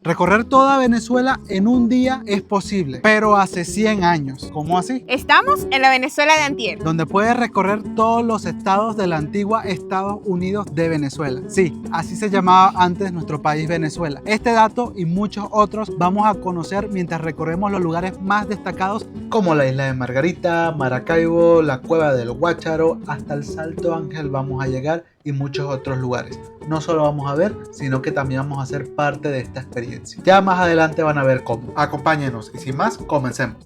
Recorrer toda Venezuela en un día es posible, pero hace 100 años. ¿Cómo así? Estamos en la Venezuela de antier. Donde puedes recorrer todos los estados de la antigua Estados Unidos de Venezuela. Sí, así se llamaba antes nuestro país Venezuela. Este dato y muchos otros vamos a conocer mientras recorremos los lugares más destacados como la isla de Margarita, Maracaibo, la cueva del Guácharo, hasta el Salto Ángel vamos a llegar y muchos otros lugares. No solo vamos a ver, sino que también vamos a ser parte de esta experiencia. Ya más adelante van a ver cómo. Acompáñenos y sin más, comencemos.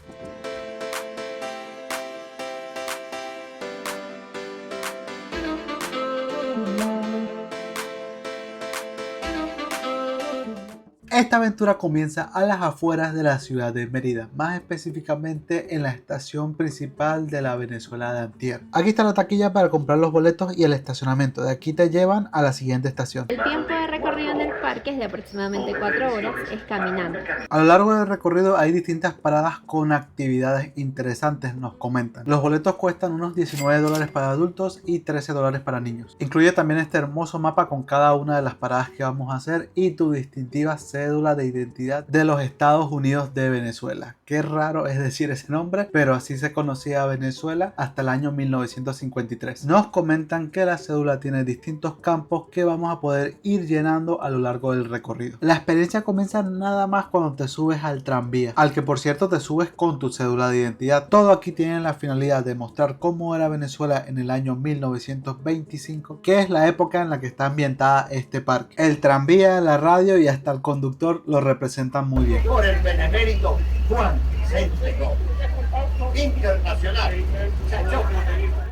Esta aventura comienza a las afueras de la ciudad de Mérida, más específicamente en la estación principal de la Venezuela de antier. Aquí está la taquilla para comprar los boletos y el estacionamiento. De aquí te llevan a la siguiente estación. El tiempo de recorrido en el parque es de aproximadamente 4 horas, es caminando. A lo largo del recorrido hay distintas paradas con actividades interesantes, nos comentan. Los boletos cuestan unos $19 para adultos y $13 para niños. Incluye también este hermoso mapa con cada una de las paradas que vamos a hacer y tu distintiva cédula de identidad de los Estados Unidos de Venezuela. Qué raro es decir ese nombre, pero así se conocía Venezuela hasta el año 1953. Nos comentan que la cédula tiene distintos campos que vamos a poder ir llenando a lo largo del recorrido. La experiencia comienza nada más cuando te subes al tranvía, al que por cierto te subes con tu cédula de identidad. Todo aquí tiene la finalidad de mostrar cómo era Venezuela en el año 1925, que es la época en la que está ambientada este parque. El tranvía, la radio y hasta el conductor lo representan muy bien. Por el benemérito Juan Vicente Gómez, internacional.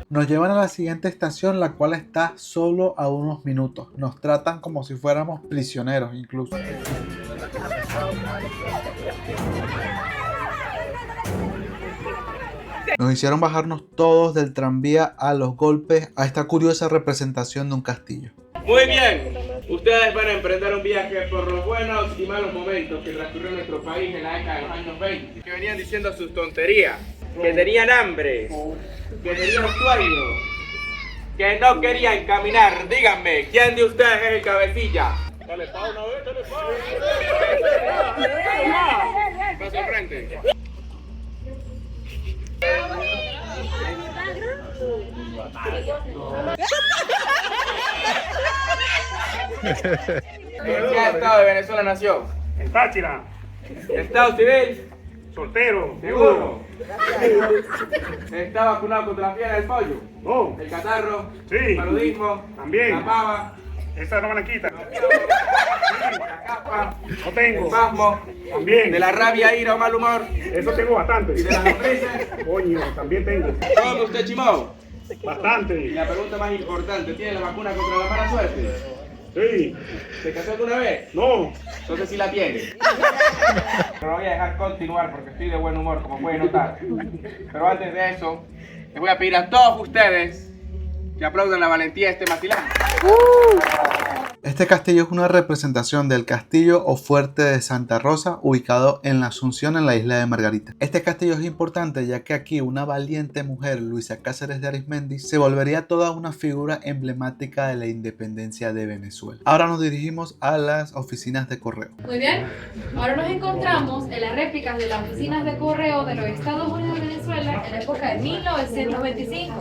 Nos llevan a la siguiente estación, la cual está solo a unos minutos. Nos tratan como si fuéramos prisioneros incluso. Nos hicieron bajarnos todos del tranvía a los golpes a esta curiosa representación de un castillo. Muy bien, ustedes van a emprender un viaje por los buenos y malos momentos que transcurrió en nuestro país en la década de los años 20. Que venían diciendo sus tonterías, que tenían hambre, que tenían sueño, que no querían caminar. Díganme, ¿quién de ustedes es el cabecilla? Dale pa' una vez, dale pa'. Pasa al frente. ¿En qué estado de Venezuela nació? En Táchira, ¿Estado civil? soltero, ¿Seguro? ¿Está vacunado contra la fiebre del pollo? no, ¿El catarro? Sí. ¿El paludismo? También. ¿La pava? esa no me la quita, ¿La capa? no tengo, ¿El pasmo? también, ¿De la rabia, ira o mal humor? eso tengo bastante, ¿Y de las lombrices? coño, también tengo, ¿Cómo usted, Chimó? Y bastante, la pregunta más importante, ¿tiene la vacuna contra la mala suerte? sí, ¿Se casó alguna vez? no, Entonces sí la tiene. No lo voy a dejar continuar porque estoy de buen humor, como pueden notar. Pero antes de eso, les voy a pedir a todos ustedes que aplaudan la valentía de este macilán. Este castillo es una representación del castillo o fuerte de Santa Rosa, ubicado en la Asunción, en la isla de Margarita. Este castillo es importante ya que aquí una valiente mujer, Luisa Cáceres de Arismendi, se volvería toda una figura emblemática de la independencia de Venezuela. Ahora nos dirigimos a las oficinas de correo. Muy bien, ahora nos encontramos en las réplicas de las oficinas de correo de los Estados Unidos de Venezuela en la época de 1925.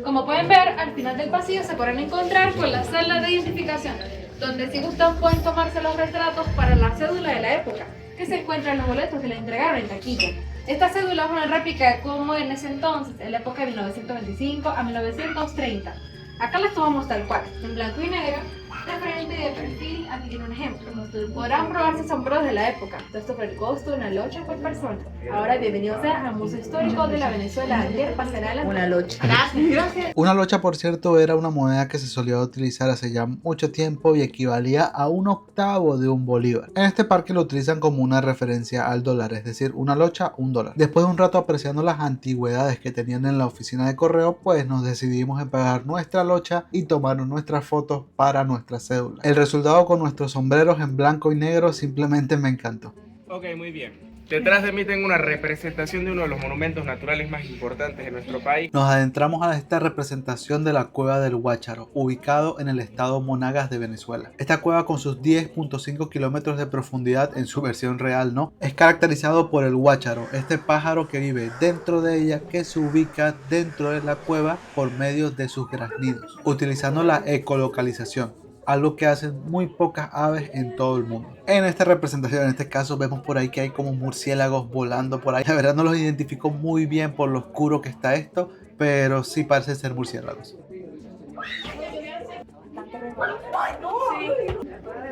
Como pueden ver, al final del pasillo se podrán encontrar con la celda de identificación, donde si gustan pueden tomarse los retratos para la cédula de la época, que se encuentra en los boletos que le entregaron en taquilla. Esta cédula es una réplica como en ese entonces, en la época de 1925 a 1930. Acá las tomamos tal cual, en blanco y negro, de frente y de perfil. Aquí tiene un ejemplo. Podrán probarse sombreros de la época. Esto por el costo de una locha por persona. Ahora bienvenidos al Museo Histórico de la Venezuela de antier. Pasarela. Una locha. Gracias. Una locha, por cierto, era una moneda que se solía utilizar hace ya mucho tiempo y equivalía a 1/8 de un bolívar. En este parque lo utilizan como una referencia al dólar, es decir, una locha, $1. Después de un rato apreciando las antigüedades que tenían en la oficina de correo, pues nos decidimos en pagar nuestra locha y tomar nuestras fotos para nuestra cédula. El resultado con nuestros sombreros en blanco y negro simplemente me encantó. Ok, muy bien. Detrás de mí tengo una representación de uno de los monumentos naturales más importantes de nuestro país. Nos adentramos a esta representación de la Cueva del Guácharo, ubicado en el estado Monagas de Venezuela. Esta cueva, con sus 10.5 kilómetros de profundidad en su versión real, ¿no?, es caracterizado por el guácharo, este pájaro que vive dentro de ella, que se ubica dentro de la cueva por medio de sus graznidos, utilizando la ecolocalización, algo que hacen muy pocas aves en todo el mundo. En esta representación, en este caso, vemos por ahí que hay como murciélagos volando por ahí. La verdad no los identifico muy bien por lo oscuro que está esto, pero sí parecen ser murciélagos.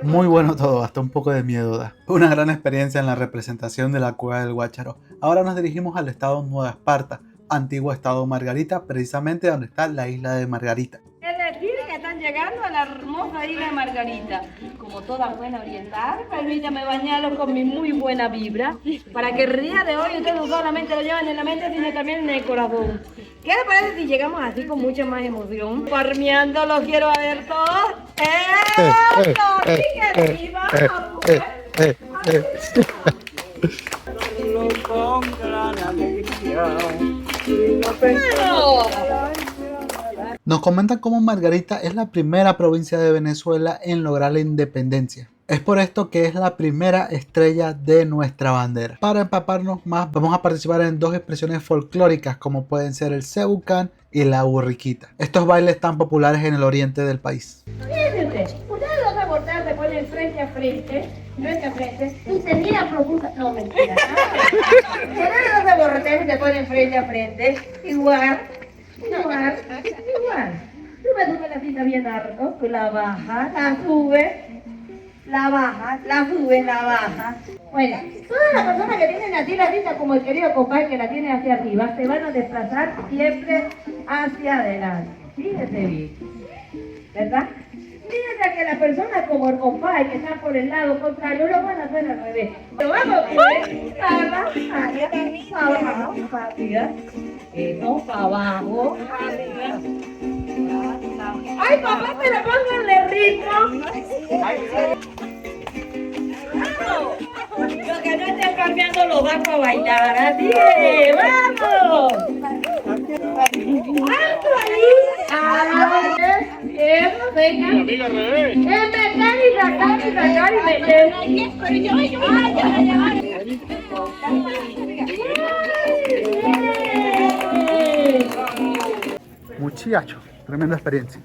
Muy bueno todo, hasta un poco de miedo da. Una gran experiencia en la representación de la Cueva del Guácharo. Ahora nos dirigimos al estado Nueva Esparta, antiguo estado Margarita, precisamente donde está la isla de Margarita. Es decir, que están llegando a la hermosa isla de Margarita. Como toda buena oriental, permítame bañarlos con mi muy buena vibra, para que el día de hoy ustedes no solamente lo lleven en la mente, sino también en el corazón. ¿Qué les parece si llegamos así con mucha más emoción? Farmeando, los quiero ver todos. Nos comentan cómo Margarita es la primera provincia de Venezuela en lograr la independencia. Es por esto que es la primera estrella de nuestra bandera. Para empaparnos más, vamos a participar en dos expresiones folclóricas, como pueden ser el cebucán y la burriquita. Estos bailes tan populares en el oriente del país. Fíjense, ustedes dos abordados se ponen frente a frente, y se miran profunda. No, mentira. Ustedes dos abordados se ponen frente a frente, igual. Tú me subes la cinta bien alto, tú la bajas, la subes, la bajas, la subes, la bajas. Bueno, todas las personas que tienen así la cinta, como el querido compadre que la tiene hacia arriba, se van a desplazar siempre hacia adelante. Fíjese bien, ¿verdad? Fíjate que las personas como el compadre que están por el lado contrario lo van a hacer al revés. Pero vamos, pues, para abajo, para arriba. No, para abajo, arriba. ¡Ay, papá, pero pónganle ritmo! Lo que no estén cambiando los van a bailar, así es, ¡vamos! ¡Alto ahí! ¡Eso, venga! Amiga, al revés. Es meter y sacar y meter. Pero yo, Muchacho, tremenda experiencia.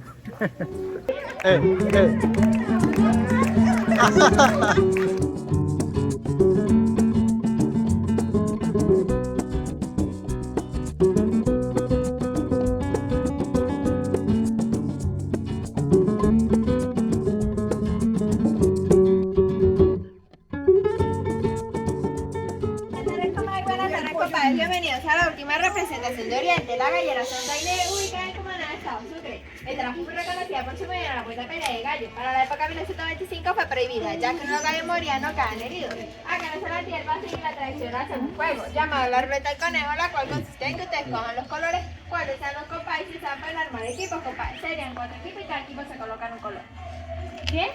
Bienvenidos a la última representación de Oriente, la gallera Santa Inés, ubicada en Cumaná, Estado Sucre. Esta fue muy reconocida por su medida la puesta pelea de gallo. Para la época 1925 fue prohibida, ya que los gallos morían no quedaban heridos. Acá no se la hierba sigue la tradición hacia un juego, llamado la ruleta del conejo, la cual consiste en que ustedes cojan los colores, cuáles sean los compadres y se van para armar equipos, compadres. Serían 4 equipos y cada equipo se coloca en un color. ¿Qué?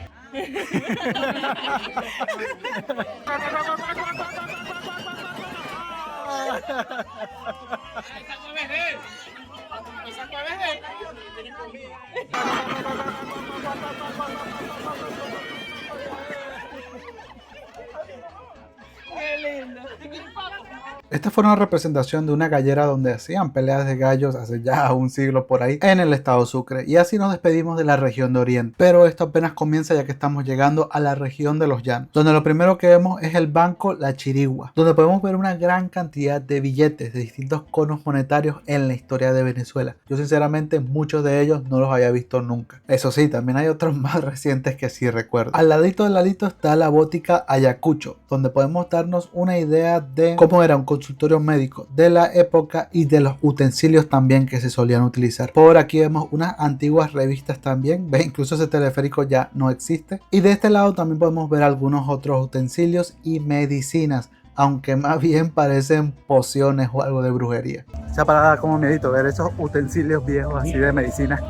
Esta fue una representación de una gallera donde hacían peleas de gallos hace ya un siglo por ahí en el estado Sucre. Y así nos despedimos de la región de Oriente. Pero esto apenas comienza, ya que estamos llegando a la región de los llanos, donde lo primero que vemos es el banco La Chirigua, donde podemos ver una gran cantidad de billetes de distintos conos monetarios en la historia de Venezuela. Yo sinceramente muchos de ellos no los había visto nunca. Eso sí, también hay otros más recientes que sí recuerdo. Al ladito está la Bótica Ayacucho, donde podemos darnos una idea de cómo era un consultorio médico de la época y de los utensilios también que se solían utilizar. Por aquí vemos unas antiguas revistas también, ve, incluso ese teleférico ya no existe. Y de este lado también podemos ver algunos otros utensilios y medicinas, aunque más bien parecen pociones o algo de brujería. Se ha parado como miedito ver esos utensilios viejos así de medicina.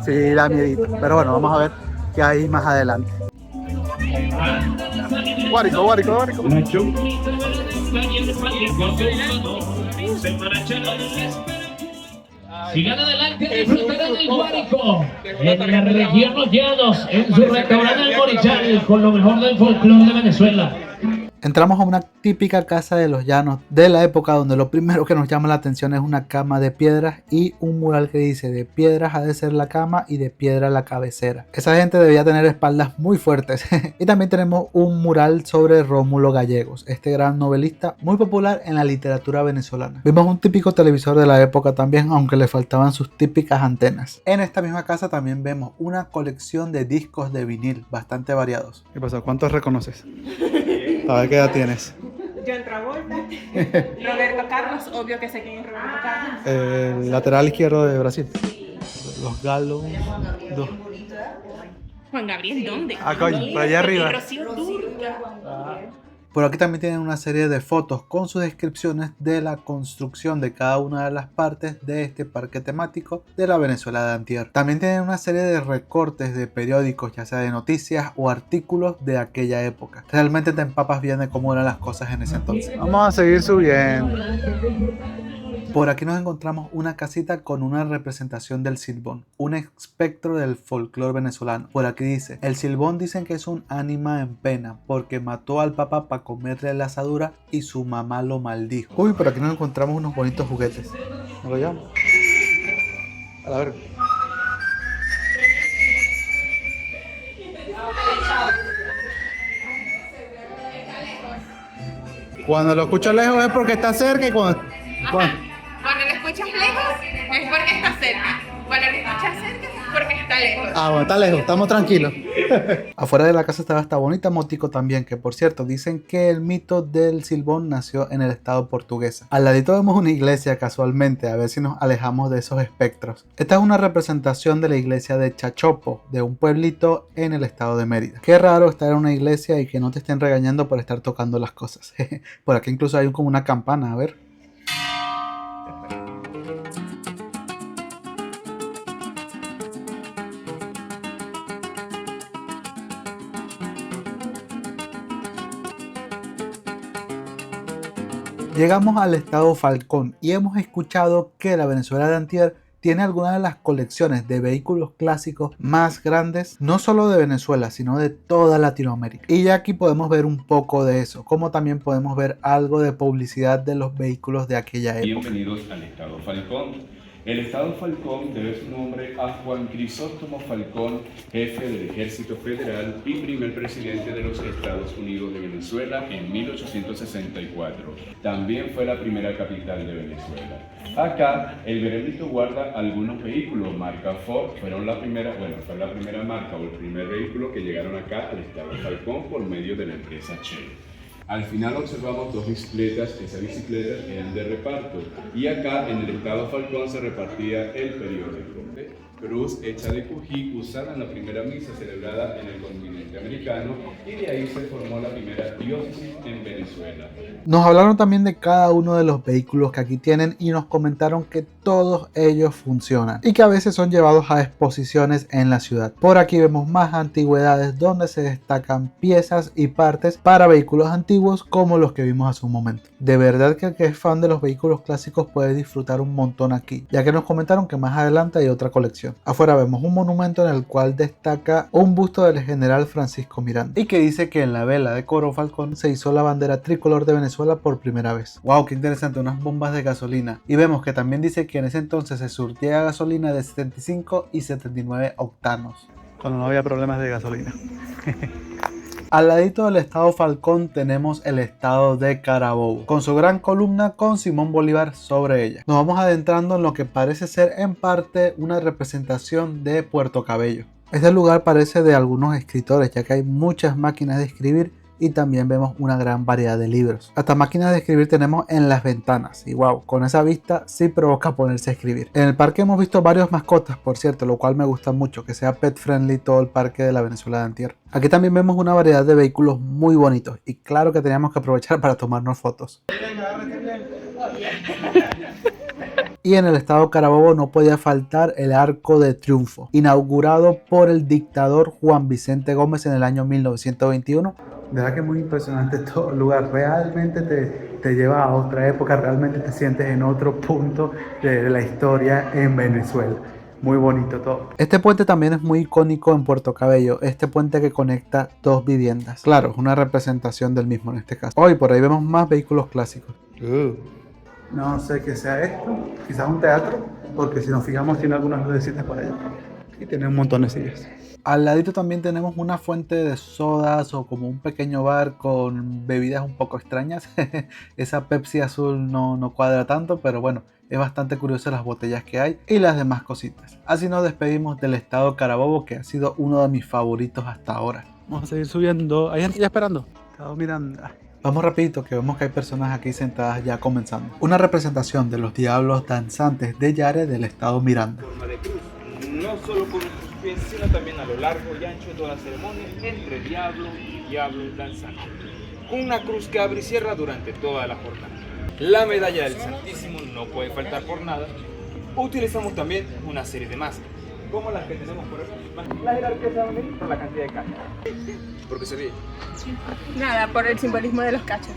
Sí, da miedito, pero bueno, vamos a ver qué hay más adelante. Guárico, guárico, guárico. Sigan adelante, disfrutarán del Guárico en la región Los Llanos, en su restaurante El Morichal, con lo mejor del folclore de Venezuela. Entramos a una típica casa de los llanos de la época, donde lo primero que nos llama la atención es una cama de piedras y un mural que dice: de piedras ha de ser la cama y de piedra la cabecera. Esa gente debía tener espaldas muy fuertes. Y también tenemos un mural sobre Rómulo Gallegos, este gran novelista muy popular en la literatura venezolana. Vimos un típico televisor de la época también, aunque le faltaban sus típicas antenas. En esta misma casa también vemos una colección de discos de vinil bastante variados. ¿Qué pasó? ¿Cuántos reconoces? A ver qué edad tienes. John Travolta, Roberto Carlos, obvio que sé quién es Roberto Carlos. El lateral izquierdo de Brasil. Los Galos. Juan Gabriel, ¿dónde? Ah, coño, por allá arriba. Rocío Dúrcal. Por aquí también tienen una serie de fotos con sus descripciones de la construcción de cada una de las partes de este parque temático de la Venezuela de antier. También tienen una serie de recortes de periódicos, ya sea de noticias o artículos de aquella época. Realmente te empapas bien de cómo eran las cosas en ese entonces. Vamos a seguir subiendo. Por aquí nos encontramos una casita con una representación del Silbón, un espectro del folclore venezolano. Por aquí dice: el Silbón dicen que es un ánima en pena porque mató al papá para comerle la asadura y su mamá lo maldijo. Uy, por aquí nos encontramos unos bonitos juguetes. ¿No lo llamo? A la verga. Cuando lo escucho lejos es porque está cerca y cuando Cuando lo escuchas lejos es porque está cerca. Cuando lo escuchas cerca es porque está lejos. Ah, bueno, está lejos, estamos tranquilos. Afuera de la casa estaba esta bonita motico también, que por cierto dicen que el mito del Silbón nació en el estado portuguesa. Al ladito vemos una iglesia casualmente, a ver si nos alejamos de esos espectros. Esta es una representación de la iglesia de Chachopo, de un pueblito en el estado de Mérida. Qué raro estar en una iglesia y que no te estén regañando por estar tocando las cosas. Por aquí incluso hay como una campana, a ver. Llegamos al estado Falcón y hemos escuchado que la Venezuela de antier tiene algunas de las colecciones de vehículos clásicos más grandes, no solo de Venezuela, sino de toda Latinoamérica. Y ya aquí podemos ver un poco de eso, como también podemos ver algo de publicidad de los vehículos de aquella época. Bienvenidos al estado Falcón. El estado Falcón debe su nombre a Juan Crisóstomo Falcón, jefe del Ejército Federal y primer presidente de los Estados Unidos de Venezuela en 1864. También fue la primera capital de Venezuela. Acá, el veredicto guarda algunos vehículos marca Ford, fue la primera marca o el primer vehículo que llegaron acá al estado Falcón por medio de la empresa Shell. Al final observamos dos bicicletas, esas bicicletas eran de reparto y acá en el estado Falcón se repartía el periódico. Cruz hecha de cují usada en la primera misa celebrada en el continente americano y de ahí se formó la primera diócesis en Venezuela. Nos hablaron también de cada uno de los vehículos que aquí tienen y nos comentaron que todos ellos funcionan y que a veces son llevados a exposiciones en la ciudad. Por aquí vemos más antigüedades donde se destacan piezas y partes para vehículos antiguos como los que vimos hace un momento. De verdad que el que es fan de los vehículos clásicos puede disfrutar un montón aquí, ya que nos comentaron que más adelante hay otra colección. Afuera vemos un monumento en el cual destaca un busto del general Francisco Miranda y que dice que en la vela de Coro Falcón se hizo la bandera tricolor de Venezuela por primera vez. Wow, qué interesante, unas bombas de gasolina. Y vemos que también dice que en ese entonces se surtía gasolina de 75 y 79 octanos, cuando no había problemas de gasolina. Al ladito del estado Falcón tenemos el estado de Carabobo, con su gran columna con Simón Bolívar sobre ella. Nos vamos adentrando en lo que parece ser en parte una representación de Puerto Cabello. Este lugar parece de algunos escritores, ya que hay muchas máquinas de escribir y también vemos una gran variedad de libros. Hasta máquinas de escribir tenemos en las ventanas y wow, con esa vista sí provoca ponerse a escribir. En el parque hemos visto varios mascotas, por cierto, lo cual me gusta mucho, que sea pet friendly todo el parque de la Venezuela de antier. Aquí también vemos una variedad de vehículos muy bonitos y claro que teníamos que aprovechar para tomarnos fotos. Y en el estado Carabobo no podía faltar el Arco de Triunfo, inaugurado por el dictador Juan Vicente Gómez en el año 1921. De verdad que es muy impresionante todo el lugar, realmente te lleva a otra época, realmente te sientes en otro punto de la historia en Venezuela. Muy bonito todo. Este puente también es muy icónico en Puerto Cabello, este puente que conecta dos viviendas. Claro, es una representación del mismo en este caso. Hoy por ahí vemos más vehículos clásicos. No sé qué sea esto, quizás un teatro, porque si nos fijamos tiene algunas lucecitas por allá. Y tiene un montón de sillas. Al ladito también tenemos una fuente de sodas o como un pequeño bar con bebidas un poco extrañas. Esa Pepsi azul no cuadra tanto, pero bueno, es bastante curioso las botellas que hay y las demás cositas. Así nos despedimos del estado Carabobo, que ha sido uno de mis favoritos hasta ahora. Vamos a seguir subiendo. ¿Hay gente ya esperando? Estamos mirando. Vamos rapidito, que vemos que hay personas aquí sentadas ya comenzando. Una representación de los diablos danzantes de Yare del estado Miranda. Forma de cruz, no solo con nuestros pies, sino también a lo largo y ancho de toda la ceremonia, entre diablo y diablo danzante, con una cruz que abre y cierra durante toda la jornada. La medalla del Santísimo no puede faltar por nada. Utilizamos también una serie de máscaras, como las que tenemos por acá. La jerarquía se va a medir por la cantidad de cachos. ¿Por qué se ríe? Nada, por el simbolismo de los cachos.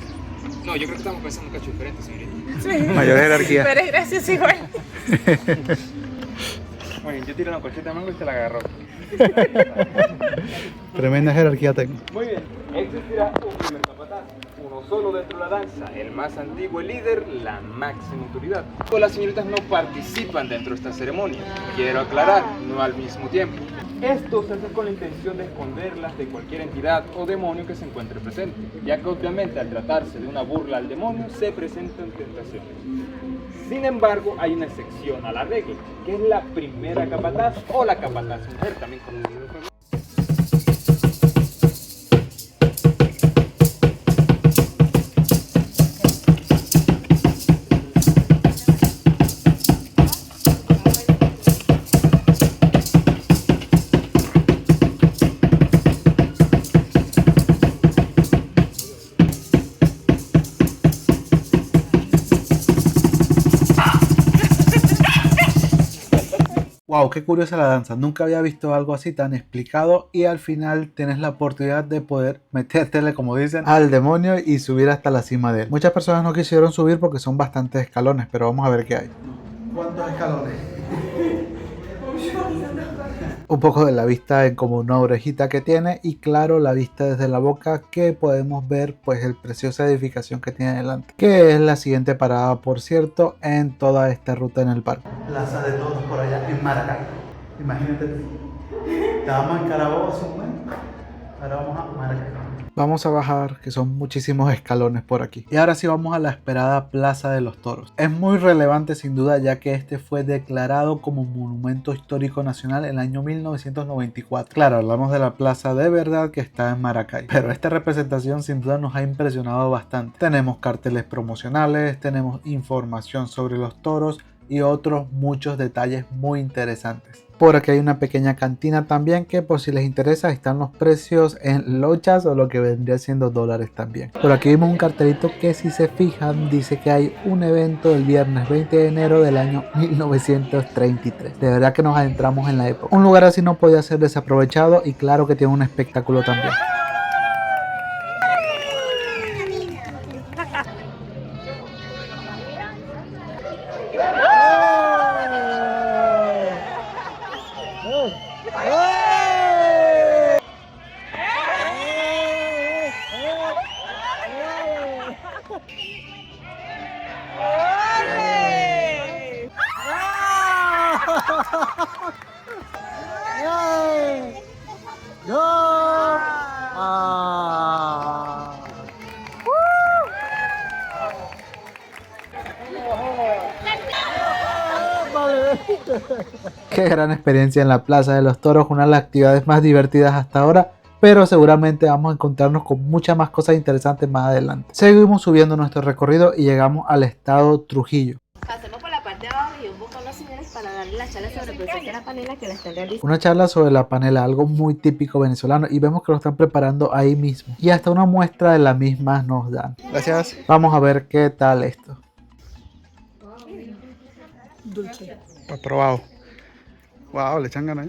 No, yo creo que estamos pensando en cachos diferentes, señorita. Sí. Mayor jerarquía. Pero es gracioso igual. Bueno, yo tiro una colcheta de mango y te la agarró. Tremenda jerarquía tengo. Muy bien, existirá un primer capataz, uno solo dentro de la danza, el más antiguo, el líder, la máxima autoridad. Pues las señoritas no participan dentro de esta ceremonia, quiero aclarar, no al mismo tiempo. Esto se hace con la intención de esconderlas de cualquier entidad o demonio que se encuentre presente, ya que obviamente al tratarse de una burla al demonio se presentan tentaciones. Sin embargo, hay una excepción a la regla, que es la primera capataz o la capataz mujer, también conocida como... Wow, qué curiosa la danza. Nunca había visto algo así tan explicado y al final tienes la oportunidad de poder metértele, como dicen, al demonio y subir hasta la cima de él. Muchas personas no quisieron subir porque son bastantes escalones, pero vamos a ver qué hay. ¿Cuántos escalones? Un poco de la vista en como una orejita que tiene y claro, la vista desde la boca, que podemos ver pues el preciosa edificación que tiene delante, que es la siguiente parada, por cierto, en toda esta ruta en el parque. Plaza de Toros por allá en Maracay. Imagínate tú. Estábamos en Carabobo hace un momento, ahora vamos a Maracay. Vamos a bajar, que son muchísimos escalones por aquí. Y ahora sí vamos a la esperada Plaza de los Toros. Es muy relevante sin duda, ya que este fue declarado como Monumento Histórico Nacional en el año 1994. Claro, hablamos de la plaza de verdad que está en Maracay, pero esta representación sin duda nos ha impresionado bastante. Tenemos carteles promocionales, tenemos información sobre los toros y otros muchos detalles muy interesantes. Por aquí hay una pequeña cantina también, que por si les interesa están los precios en lochas o lo que vendría siendo dólares también. Por aquí vimos un cartelito que, si se fijan, dice que hay un evento el viernes 20 de enero del año 1933. De verdad que nos adentramos en la época. Un lugar así no podía ser desaprovechado y claro que tiene un espectáculo también. Qué gran experiencia en la Plaza de los Toros, una de las actividades más divertidas hasta ahora, pero seguramente vamos a encontrarnos con muchas más cosas interesantes más adelante. Seguimos subiendo nuestro recorrido y llegamos al estado Trujillo. Pasemos por la parte de abajo y un poco a los señores para darle la charla sobre el proceso de la panela que la están realizando. Una charla sobre la panela, algo muy típico venezolano, y vemos que lo están preparando ahí mismo. Y hasta una muestra de la misma nos dan. Gracias. Vamos a ver qué tal esto. Dulce. Aprobado. Wow, le echan ganas.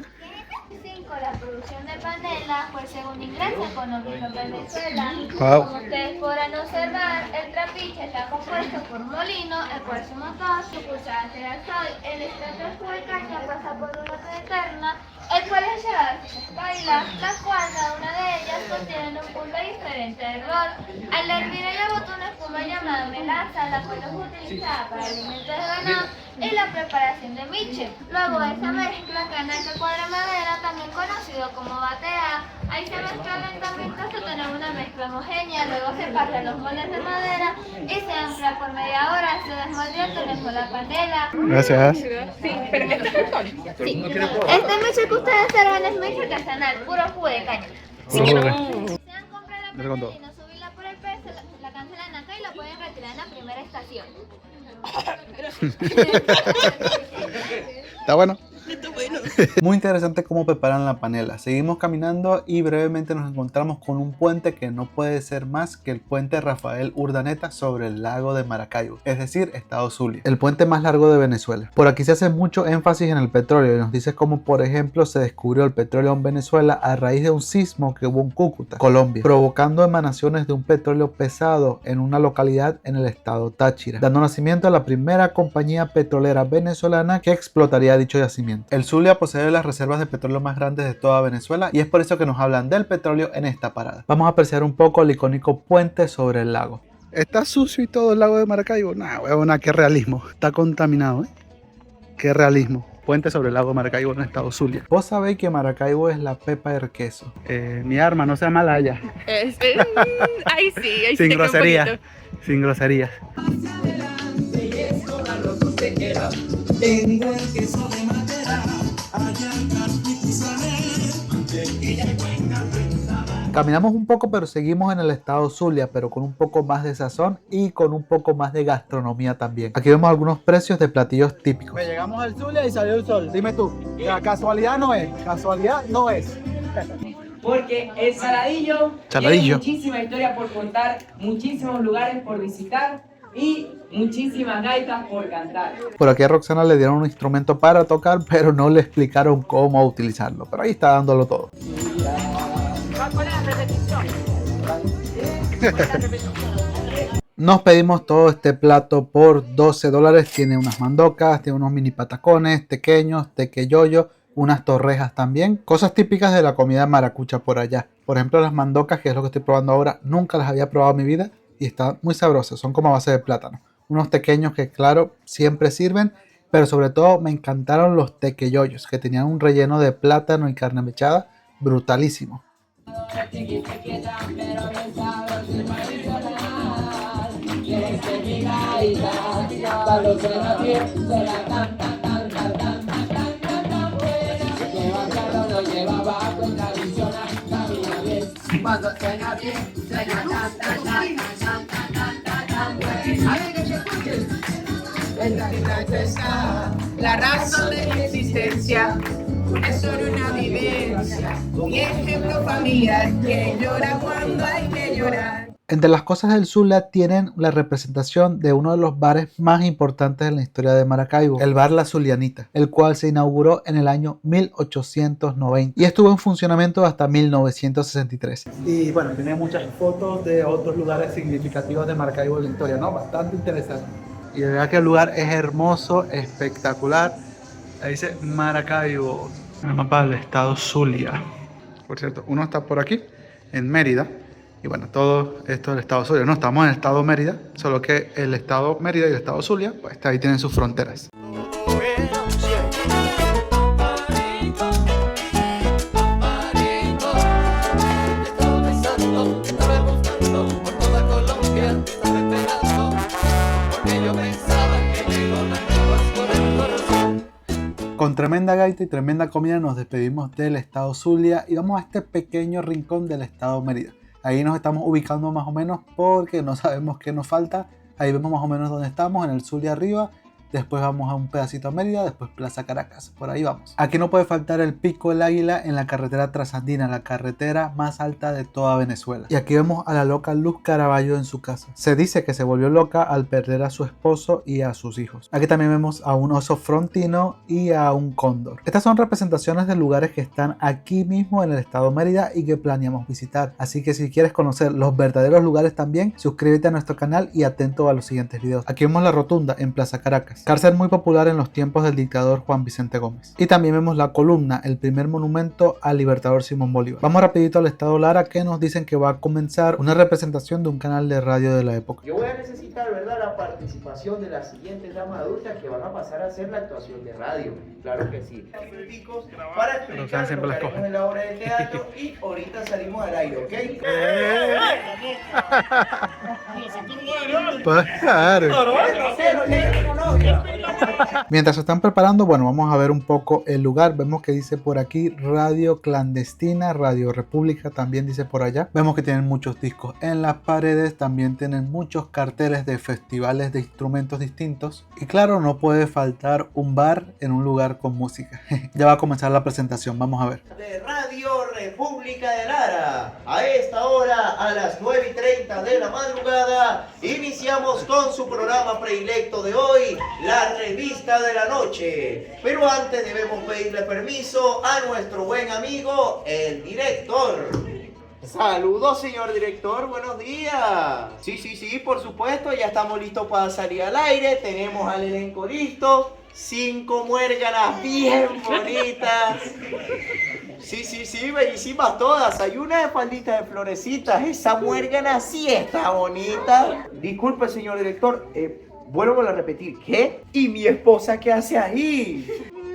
5. La producción de panela fue el segundo ingreso económico en Venezuela. Wow. Como ustedes podrán observar, el trapiche está compuesto por un molino, el cual su motor, su pulsada será el sol, el extractor de caña pasa por una eterna, el cual es llevado a sus espailas, las cuales cada una de ellas contienen un punto diferente de error. Al hervir ella bota una espuma llamada melaza, la cual es utilizada para alimentos de ganado y la preparación de miche. Luego de esa mezcla, canaca cuadra madera, también conocido como batea. Ahí se mezcla lentamente hasta tener una mezcla homogénea. Luego se pasan los moldes de madera y se ancla por media hora. Se desmoldea con la panela. Gracias. Sí, pero este es el Sí. Este miche que ustedes observan es miche artesanal, puro jugo de caña. Si quieren Comprar la panela y no subirla por el peso, la cancelan acá y la pueden retirar en la primera estación. Está bueno. Muy interesante cómo preparan la panela. Seguimos caminando y brevemente nos encontramos con un puente que no puede ser más que el puente Rafael Urdaneta sobre el lago de Maracaibo, es decir, estado Zulia, el puente más largo de Venezuela. Por aquí se hace mucho énfasis en el petróleo y nos dice cómo, por ejemplo, se descubrió el petróleo en Venezuela a raíz de un sismo que hubo en Cúcuta, Colombia, provocando emanaciones de un petróleo pesado en una localidad en el estado Táchira, dando nacimiento a la primera compañía petrolera venezolana que explotaría dicho yacimiento. El Zulia posee las reservas de petróleo más grandes de toda Venezuela y es por eso que nos hablan del petróleo en esta parada. Vamos a apreciar un poco el icónico puente sobre el lago. Está sucio y todo el lago de Maracaibo. Nah, huevona, qué realismo. Está contaminado, ¿eh? Qué realismo. Puente sobre el lago de Maracaibo en el estado Zulia. Vos sabéis que Maracaibo es la pepa del queso. Mi arma, no sea malaya. Ahí sí, sin grosería. Sin groserías. Tengo el queso de madera, allá en Caminamos un poco, pero seguimos en el estado Zulia, pero con un poco más de sazón y con un poco más de gastronomía también. Aquí vemos algunos precios de platillos típicos. Llegamos al Zulia y salió el sol. Dime tú, la casualidad no es, casualidad no es. Porque el Saladillo tiene muchísima historia por contar, muchísimos lugares por visitar y muchísimas gaitas por cantar. Por aquí a Roxana le dieron un instrumento para tocar, pero no le explicaron cómo utilizarlo. Pero ahí está dándolo todo. Nos pedimos todo este plato por $12. Tiene unas mandocas, tiene unos mini patacones, tequeños, tequeyoyo, unas torrejas también. Cosas típicas de la comida maracucha por allá. Por ejemplo, las mandocas, que es lo que estoy probando ahora, nunca las había probado en mi vida y están muy sabrosas. Son como a base de plátano. Unos tequeños que, claro, siempre sirven, pero sobre todo me encantaron los tequeyoyos, que tenían un relleno de plátano y carne mechada brutalísimo. Cuando suena bien, suena tan, tan, tan, tan, tan, tan, tan, tan, bueno. A ver que se escuche. En realidad está la razón de mi existencia. Es solo una vivencia, un ejemplo familiar que llora cuando hay que llorar. Entre las cosas del Zulia tienen la representación de uno de los bares más importantes en la historia de Maracaibo, el bar La Zulianita, el cual se inauguró en el año 1890 y estuvo en funcionamiento hasta 1963. Y bueno, tiene muchas fotos de otros lugares significativos de Maracaibo en la historia, ¿no? Bastante interesante. Y de verdad que el lugar es hermoso, espectacular. Ahí dice Maracaibo, el mapa del estado Zulia. Por cierto, uno está por aquí, en Mérida. Y bueno, todo esto del estado Zulia. No estamos en el estado Mérida, solo que el estado Mérida y el estado Zulia, pues ahí tienen sus fronteras. Con tremenda gaita y tremenda comida nos despedimos del estado Zulia y vamos a este pequeño rincón del estado Mérida. Ahí nos estamos ubicando más o menos porque no sabemos qué nos falta. Ahí vemos más o menos dónde estamos, en el Zulia arriba. después vamos a un pedacito a Mérida, después Plaza Caracas, por ahí vamos. Aquí no puede faltar el Pico del Águila en la carretera trasandina, la carretera más alta de toda Venezuela. Y aquí vemos a la loca Luz Caraballo en su casa. Se dice que se volvió loca al perder a su esposo y a sus hijos. Aquí también vemos a un oso frontino y a un cóndor. Estas son representaciones de lugares que están aquí mismo en el estado de Mérida y que planeamos visitar. Así que si quieres conocer los verdaderos lugares también, suscríbete a nuestro canal y atento a los siguientes videos. Aquí vemos la Rotunda en Plaza Caracas, cárcel muy popular en los tiempos del dictador Juan Vicente Gómez. Y también vemos la Columna, el primer monumento al libertador Simón Bolívar. Vamos rapidito al estado Lara, que nos dicen que va a comenzar una representación de un canal de radio de la época. Yo voy a necesitar, ¿verdad?, la participación de las siguientes damas adultas que van a pasar a hacer la actuación de radio. Claro que sí. Para explicar lo que haremos en la obra de teatro y ahorita salimos al aire, ¿ok? Mientras se están preparando, bueno, vamos a ver un poco el lugar. Vemos que dice por aquí Radio Clandestina, Radio República también dice por allá. Vemos que tienen muchos discos en las paredes, también tienen muchos carteles de festivales de instrumentos distintos. Y claro, no puede faltar un bar en un lugar con música. Ya va a comenzar la presentación, vamos a ver. De Radio República de Lara, a esta hora, a las 9:30 de la madrugada, iniciamos con su programa predilecto de hoy, la Revista de la Noche. Pero antes debemos pedirle permiso a nuestro buen amigo, el director. Saludos, señor director, buenos días. Sí, por supuesto, ya estamos listos para salir al aire, tenemos al elenco listo, 5 muérganas bien bonitas. Sí, bellísimas todas. Hay una de falditas de florecitas, esa muérgana sí está bonita. Disculpe, señor director, vuelvo a repetir, ¿qué? ¿Y mi esposa qué hace ahí?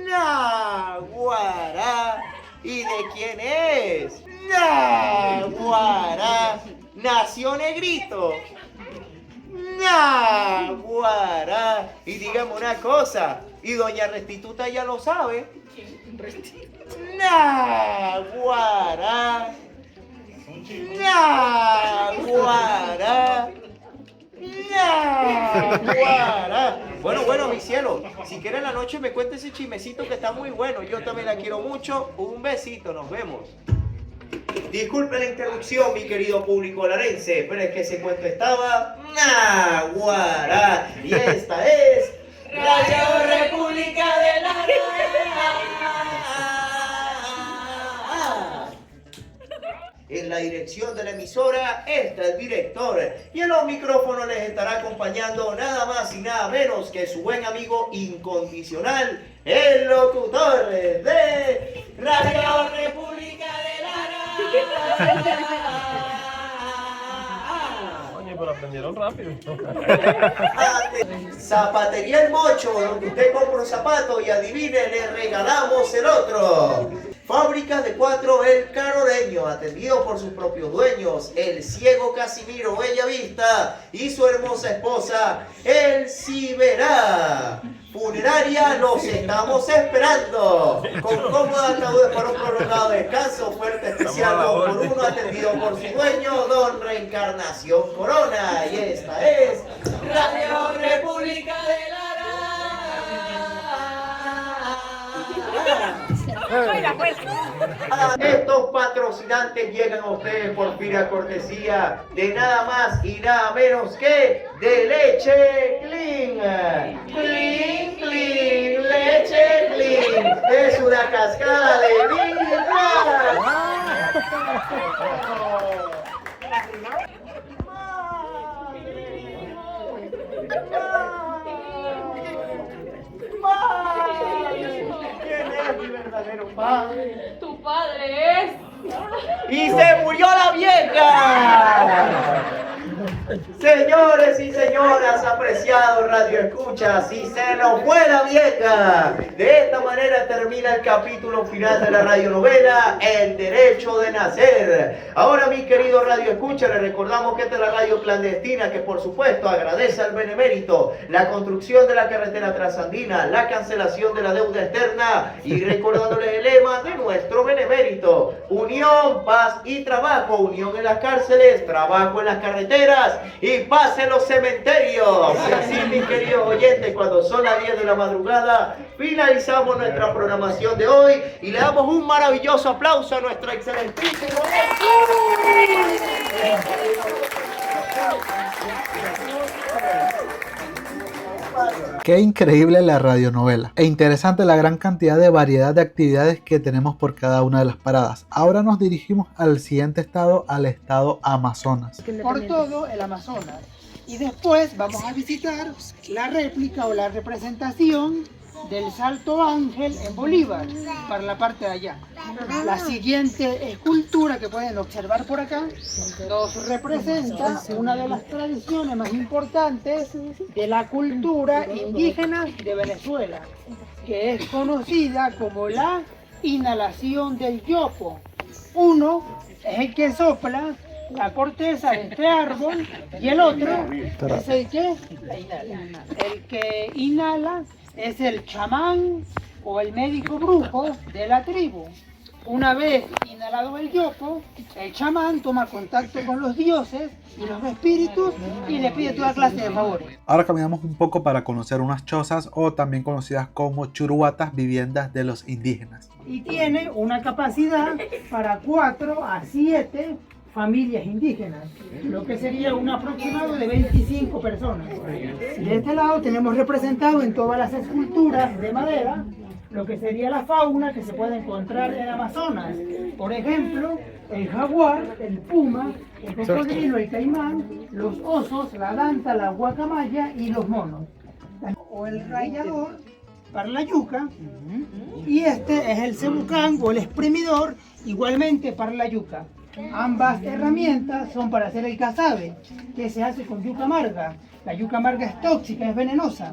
Naguará. ¿Y de quién es? Naguará. Nació negrito. Naguará. Y dígame una cosa, y doña Restituta ya lo sabe. Naguará. Naguará. Naguará. Bueno, mi cielo, si quiere en la noche me cuenta ese chismecito que está muy bueno. Yo también la quiero mucho. Un besito, nos vemos. Disculpe la interrupción, mi querido público larense, pero es que ese cuento estaba Naguará. Y esta es Radio República de Lara. En la dirección de la emisora está el director y en los micrófonos les estará acompañando nada más y nada menos que su buen amigo incondicional, el locutor de Radio República de Lara. Oye, pero aprendieron rápido. Zapatería El Mocho, donde usted compra un zapato y adivine, le regalamos el otro. Fábricas de Cuatro El Caroreño, atendido por sus propios dueños, el ciego Casimiro Bellavista y su hermosa esposa, El Ciberá. Funeraria, los estamos esperando. Con cómodas ataúdes para un prolongado descanso, oferta especial 2x1, atendido por su dueño, Don Reencarnación Corona. Y esta es Radio República de Lara. Estos patrocinantes llegan a ustedes por pura cortesía de nada más y nada menos que de Leche Clean. Clean, Leche Clean. Es una cascada de vida. ¿Quién es mi verdadero padre? Tu padre es... ¡Y se murió la vieja! Señores y señoras, apreciados radioescuchas, y se nos fue la vieja. De esta manera termina el capítulo final de la radionovela El Derecho de Nacer. Ahora, mi querido radioescucha, le recordamos que esta es la radio clandestina que, por supuesto, agradece al benemérito la construcción de la carretera trasandina, la cancelación de la deuda externa y recordándoles el lema de nuestro benemérito: unión, paz y trabajo. Unión en las cárceles, trabajo en las carreteras y y pase los cementerios. Y así, mis queridos oyentes, cuando son las 10 de la madrugada, finalizamos nuestra programación de hoy y le damos un maravilloso aplauso a nuestro excelentísimo. Qué increíble la radionovela e interesante la gran cantidad de variedad de actividades que tenemos por cada una de las paradas. Ahora nos dirigimos al siguiente estado, al estado Amazonas. Por todo el Amazonas. Y después vamos a visitar la réplica o la representación del Salto Ángel en Bolívar, para la parte de allá. La siguiente escultura que pueden observar por acá nos representa una de las tradiciones más importantes de la cultura indígena de Venezuela, que es conocida como la inhalación del yopo. Uno es el que sopla la corteza de este árbol y el otro es el que inhala es el chamán o el médico brujo de la tribu. Una vez inhalado el yopo, el chamán toma contacto con los dioses y los espíritus y le pide toda clase de favores. Ahora caminamos un poco para conocer unas chozas o también conocidas como churuatas, viviendas de los indígenas. Y tiene una capacidad para 4 a 7 familias indígenas, lo que sería un aproximado de 25 personas. De este lado tenemos representado en todas las esculturas de madera lo que sería la fauna que se puede encontrar en Amazonas. Por ejemplo, el jaguar, el puma, el cocodrilo, el caimán, los osos, la danta, la guacamaya y los monos. O el rallador para la yuca, y este es el cebucán o el exprimidor, igualmente para la yuca. Ambas herramientas son para hacer el casabe, que se hace con yuca amarga. La yuca amarga es tóxica, es venenosa.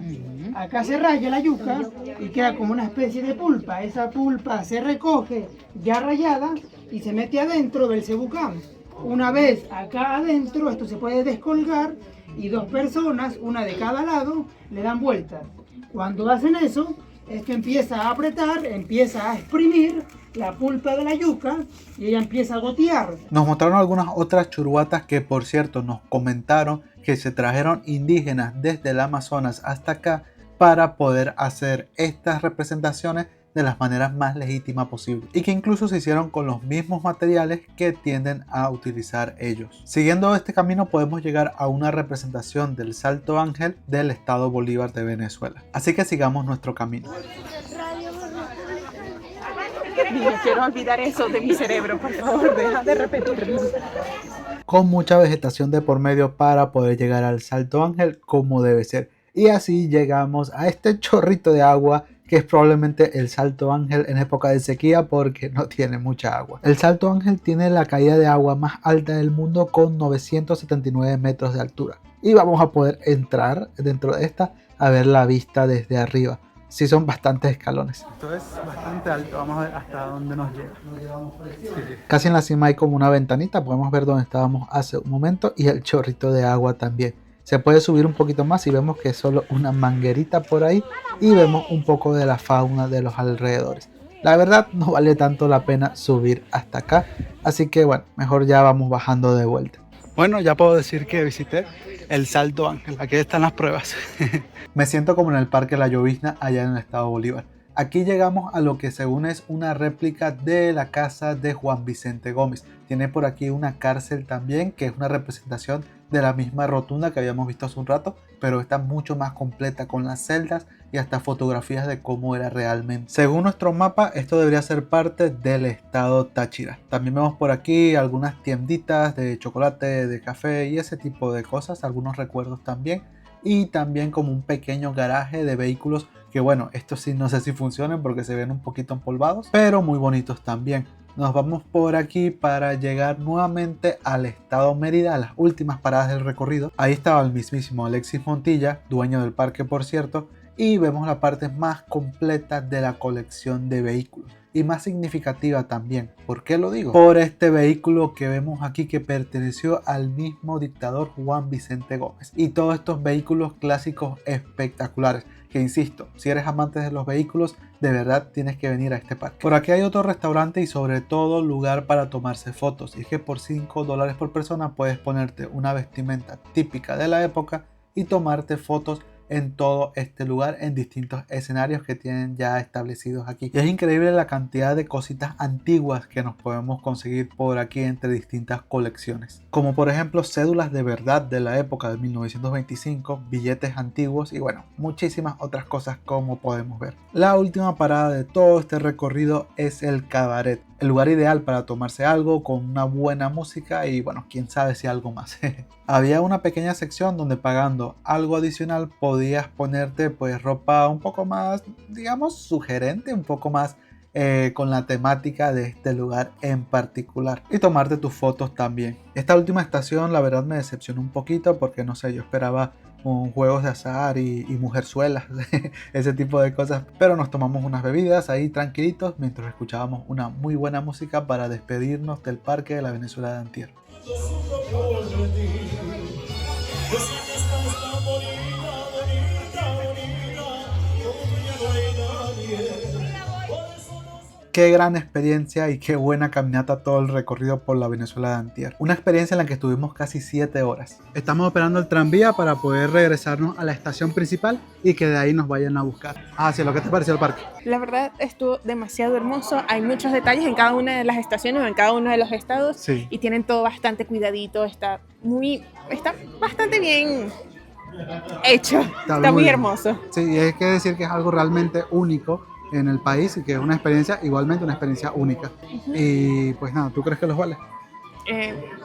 Acá se raya la yuca y queda como una especie de pulpa. Esa pulpa se recoge ya rayada y se mete adentro del cebucán. Una vez acá adentro, esto se puede descolgar y 2 personas, una de cada lado, le dan vueltas. Cuando hacen eso, esto empieza a apretar, empieza a exprimir la pulpa de la yuca y ella empieza a gotear. Nos mostraron algunas otras churuatas que, por cierto, nos comentaron que se trajeron indígenas desde el Amazonas hasta acá para poder hacer estas representaciones de las maneras más legítimas posibles y que incluso se hicieron con los mismos materiales que tienden a utilizar ellos. Siguiendo este camino podemos llegar a una representación del Salto Ángel del estado Bolívar de Venezuela. Así que sigamos nuestro camino. No quiero olvidar eso de mi cerebro, por favor, deja de repetirlo. Con mucha vegetación de por medio para poder llegar al Salto Ángel como debe ser. Y así llegamos a este chorrito de agua que es probablemente el Salto Ángel en época de sequía porque no tiene mucha agua. El Salto Ángel tiene la caída de agua más alta del mundo con 979 metros de altura. Y vamos a poder entrar dentro de esta a ver la vista desde arriba. Sí, son bastantes escalones. Esto es bastante alto, vamos a ver hasta dónde nos llega. Casi en la cima hay como una ventanita, podemos ver dónde estábamos hace un momento y el chorrito de agua también. Se puede subir un poquito más y vemos que es solo una manguerita por ahí y vemos un poco de la fauna de los alrededores. La verdad no vale tanto la pena subir hasta acá, así que bueno, mejor ya vamos bajando de vuelta. Bueno, ya puedo decir que visité el Salto Ángel. Aquí están las pruebas. Me siento como en el Parque La Llovizna allá en el estado Bolívar. Aquí llegamos a lo que según es una réplica de la casa de Juan Vicente Gómez. Tiene por aquí una cárcel también, que es una representación de la misma rotunda que habíamos visto hace un rato, pero está mucho más completa con las celdas y hasta fotografías de cómo era realmente. Según nuestro mapa, esto debería ser parte del estado Táchira. También vemos por aquí algunas tienditas de chocolate, de café y ese tipo de cosas, algunos recuerdos también. Y también como un pequeño garaje de vehículos que bueno, estos sí no sé si funcionan porque se ven un poquito empolvados, pero muy bonitos también. Nos vamos por aquí para llegar nuevamente al estado Mérida, a las últimas paradas del recorrido. Ahí estaba el mismísimo Alexis Montilla, dueño del parque por cierto, y vemos la parte más completa de la colección de vehículos. y más significativa también. ¿Por qué lo digo? Por este vehículo que vemos aquí que perteneció al mismo dictador Juan Vicente Gómez. Y todos estos vehículos clásicos espectaculares. Que insisto, si eres amante de los vehículos, de verdad tienes que venir a este parque. Por aquí hay otro restaurante y sobre todo lugar para tomarse fotos. Y es que por $5 por persona puedes ponerte una vestimenta típica de la época y tomarte fotos en todo este lugar en distintos escenarios que tienen ya establecidos aquí. Y es increíble la cantidad de cositas antiguas que nos podemos conseguir por aquí entre distintas colecciones, como por ejemplo cédulas de verdad de la época de 1925, billetes antiguos y bueno, muchísimas otras cosas como podemos ver. La última parada de todo este recorrido es el cabaret, el lugar ideal para tomarse algo con una buena música y bueno, quién sabe si algo más. Había una pequeña sección donde pagando algo adicional podías ponerte pues ropa un poco más, digamos, sugerente, un poco más con la temática de este lugar en particular y tomarte tus fotos también. Esta última estación la verdad me decepcionó un poquito porque no sé, yo esperaba juegos de azar y mujerzuelas, ese tipo de cosas, pero nos tomamos unas bebidas ahí tranquilitos mientras escuchábamos una muy buena música para despedirnos del parque de la Venezuela de antier. Qué gran experiencia y qué buena caminata todo el recorrido por la Venezuela de antier. Una experiencia en la que estuvimos casi 7 horas. Estamos esperando el tranvía para poder regresarnos a la estación principal y que de ahí nos vayan a buscar. Sí, ¿lo que te pareció el parque? La verdad estuvo demasiado hermoso. Hay muchos detalles en cada una de las estaciones o en cada uno de los estados. Sí. Y tienen todo bastante cuidadito. Está bastante bien hecho. Está muy hermoso. Sí, y hay que decir que es algo realmente único en el país y que es una experiencia, igualmente una experiencia única. Y pues nada, ¿tú crees que los vale?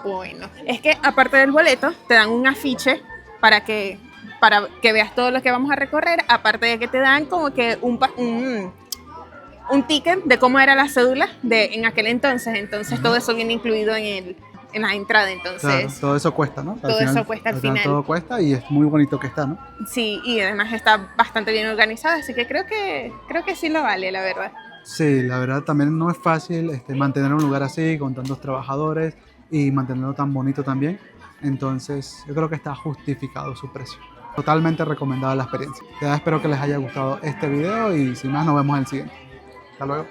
Bueno, es que aparte del boleto te dan un afiche para que veas todo lo que vamos a recorrer, aparte de que te dan como que un ticket de cómo era la cédula en aquel entonces todo eso viene incluido en la entrada, entonces... Claro, todo eso cuesta, ¿no? Todo eso cuesta al final. Todo cuesta y es muy bonito que está, ¿no? Sí, y además está bastante bien organizado, así que creo que sí lo vale, la verdad. Sí, la verdad también no es fácil mantener un lugar así con tantos trabajadores y mantenerlo tan bonito también. Entonces yo creo que está justificado su precio. Totalmente recomendada la experiencia. Ya espero que les haya gustado este video y sin más nos vemos en el siguiente. Hasta luego.